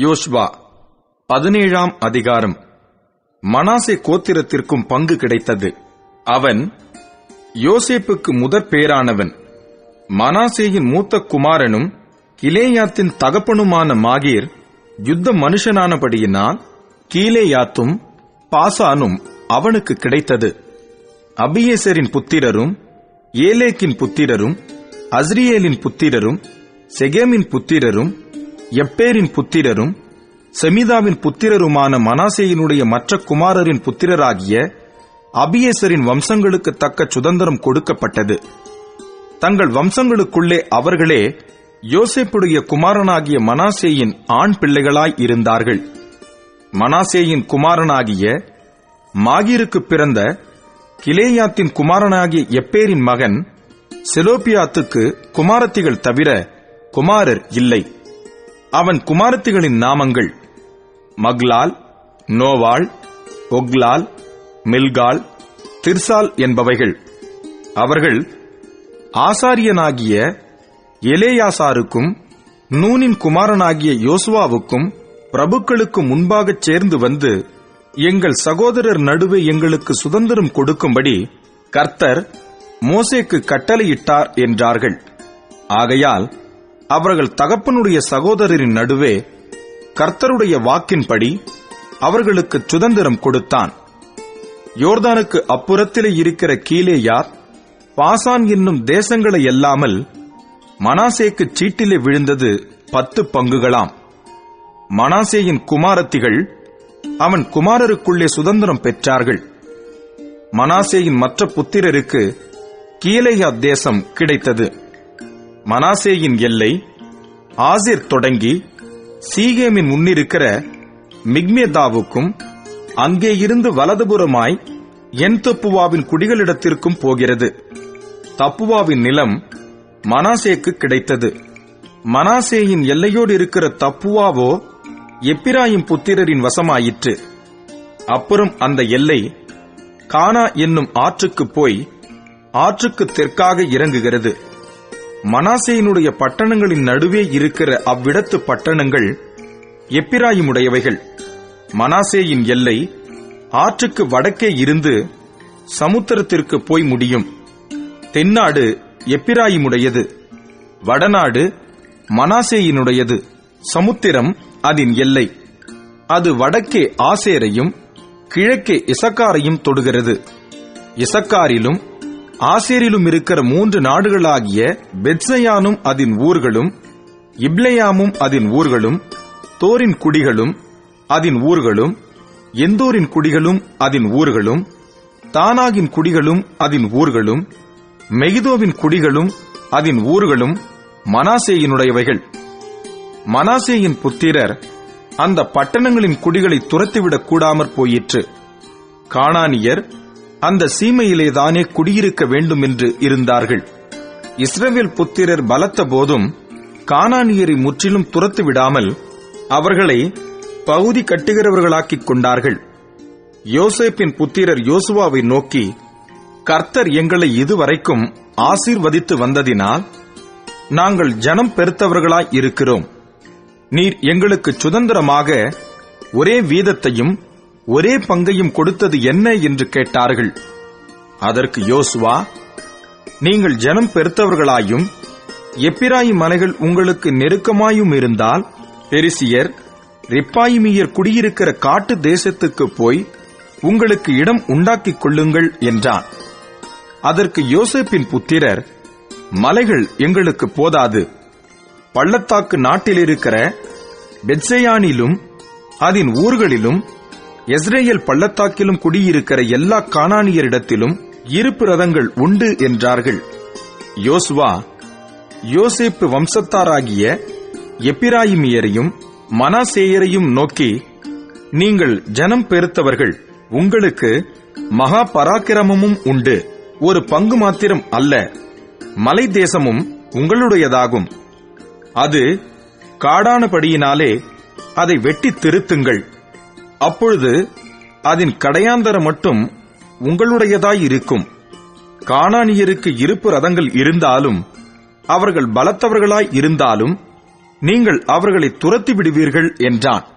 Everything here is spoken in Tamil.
யோசுவா 17ஆம் அதிகாரம். மனாசே கோத்திரத்திற்கும் பங்கு கிடைத்தது. அவன் யோசேப்புக்கு முதற் பேரானவன். மனாசேயின் மூத்த குமாரனும் கிலேயாத்தின் தகப்பனுமான மாகீர் யுத்த மனுஷனானபடியினால் கீலேயாத்தும் பாசானும் அவனுக்கு கிடைத்தது. அபியேசரின் புத்திரரும் ஏலேக்கின் புத்திரரும் அஸ்ரியேலின் புத்திரரும் செகேமின் புத்திரரும் எப்பேரின் புத்திரரும் செமிதாவின் புத்திரருமான மனாசேயினுடைய மற்ற குமாரரின் புத்திரராகிய அபியேசரின் வம்சங்களுக்கு தக்க சுதந்திரம் கொடுக்கப்பட்டது. தங்கள் வம்சங்களுக்குள்ளே அவர்களே யோசேப்புடைய குமாரனாகிய மனாசேயின் ஆண் பிள்ளைகளாய் இருந்தார்கள். மனாசேயின் குமாரனாகிய மாகீருக்கு பிறந்த கிலேயாத்தின் குமாரனாகிய எப்பேரின் மகன் செலோப்பியாத்துக்கு குமாரத்திகள் தவிர குமாரர் இல்லை. அவன் குமாரத்திகளின் நாமங்கள் மக்லால், நோவாள், ஒக்லால், மில்கால், திர்சால் என்பவைகள். அவர்கள் ஆசாரியனாகிய எலேயாசாருக்கும் நூனின் குமாரனாகிய யோசுவாவுக்கும் பிரபுக்களுக்கு முன்பாகச் சேர்ந்து வந்து, எங்கள் சகோதரர் நடுவே எங்களுக்கு சுதந்திரம் கொடுக்கும்படி கர்த்தர் மோசேக்கு கட்டளையிட்டார் என்றார்கள். ஆகையால் அவர்கள் தகப்பனுடைய சகோதரரின் நடுவே கர்த்தருடைய வாக்கின்படி அவர்களுக்கு சுதந்திரம் கொடுத்தான். யோர்தானுக்கு அப்புறத்திலே இருக்கிற கீலேயாத், பாசான் என்னும் தேசங்களை அல்லாமல் மனாசேக்கு சீட்டிலே விழுந்தது 10 பங்குகளாம். மனாசேயின் குமாரத்திகள் அவன் குமாரருக்குள்ளே சுதந்திரம் பெற்றார்கள். மனாசேயின் மற்ற புத்திரருக்கு கீலேயாத் தேசம் கிடைத்தது. மனாசேயின் எல்லை ஆசேர் தொடங்கி சீகேமின் முன்னிருக்கிற மிக்மேதாவுக்கும் அங்கே இருந்து வலதுபுறமாய் என் தப்புவாவின் குடிகளிடத்திற்கும் போகிறது. தப்புவாவின் நிலம் மனாசேக்கு கிடைத்தது. மனாசேயின் எல்லையோடு இருக்கிற தப்புவாவோ எப்பிராயிம் புத்திரரின் வசமாயிற்று. அப்புறம் அந்த எல்லை கானா என்னும் ஆற்றுக்கு போய் ஆற்றுக்கு தெற்காக இறங்குகிறது. மனாசேயினுடைய பட்டணங்களின் நடுவே இருக்கிற அவ்விடத்து பட்டணங்கள் எப்பிராயிமுடையவைகள். மனாசேயின் எல்லை ஆற்றுக்கு வடக்கே இருந்து சமுத்திரத்திற்கு போய் முடியும். தென்னாடு எப்பிராயிமுடையது, வடநாடு மனாசேயினுடையது. சமுத்திரம் அதன் எல்லை. அது வடக்கே ஆசேரையும் கிழக்கே இசக்காரையும் தொடுகிறது. இசக்காரிலும் ஆசேரிலும் இருக்கிற 3 நாடுகளாகிய பெத்செயானும் அதன் ஊர்களும், இப்லேயாமும் அதன் ஊர்களும், தோரின் குடிகளும் அதன் ஊர்களும், எந்தோரின் குடிகளும் அதன் ஊர்களும், தானாகின் குடிகளும் அதன் ஊர்களும், மெகிதோவின் குடிகளும் அதன் ஊர்களும் மனாசேயினுடையவைகள். மனாசேயின் புத்திரர் அந்த பட்டணங்களின் குடிகளை துரத்திவிடக் கூடாமற் போயிற்று. கானானியர் அந்த சீமையிலேதானே குடியிருக்க வேண்டும் என்று இருந்தார்கள். இஸ்ரவேல் புத்திரர் பலத்த போதும் கானானியரை முற்றிலும் துரத்துவிடாமல் அவர்களை பகுதி கட்டுகிறவர்களாக்கிக் கொண்டார்கள். யோசேப்பின் புத்திரர் யோசுவாவை நோக்கி, கர்த்தர் எங்களை இதுவரைக்கும் ஆசீர்வதித்து வந்ததினால் நாங்கள் ஜனம் பெருத்தவர்களாய் இருக்கிறோம். நீர் எங்களுக்கு சுதந்திரமாக ஒரே வீதத்தையும் ஒரே பங்கையும் கொடுத்தது என்ன என்று கேட்டார்கள். அதற்கு யோசுவா, நீங்கள் ஜனம் பெருத்தவர்களாயும் எப்பிராயிம் மலைகள் உங்களுக்கு நெருக்கமாயும் இருந்தால் பெரிசியர், ரெப்பாயிமியர் குடியிருக்கிற காட்டு தேசத்துக்கு போய் உங்களுக்கு இடம் உண்டாக்கிக் கொள்ளுங்கள் என்றான். அதற்கு யோசேப்பின் புத்திரர், மலைகள் எங்களுக்கு போதாது. பள்ளத்தாக்கு நாட்டில் இருக்கிற பெத்செயானிலும் அதன் ஊர்களிலும் எஸ்ரேல் பள்ளத்தாக்கிலும் குடியிருக்கிற எல்லா கானானியரிடத்திலும் இருப்பு ரதங்கள் உண்டு என்றார்கள். யோசுவா யோசேப்பு வம்சத்தாராகிய எப்பிராயிமியரையும் மனாசேயரையும் நோக்கி, நீங்கள் ஜனம் பெருத்தவர்கள், உங்களுக்கு மகா பராக்கிரமமும் உண்டு. ஒரு பங்கு மாத்திரம் அல்ல, மலை தேசமும் உங்களுடையதாகும். அது காடானபடியினாலே அதை வெட்டி திருத்துங்கள். அப்பொழுது அதன் கடையாந்தர மட்டும் உங்களுடையதாயிருக்கும். கானானியருக்கு இருப்பு ரதங்கள் இருந்தாலும் அவர்கள் பலத்தவர்களாய் இருந்தாலும் நீங்கள் அவர்களை துரத்தி விடுவீர்கள் என்றான்.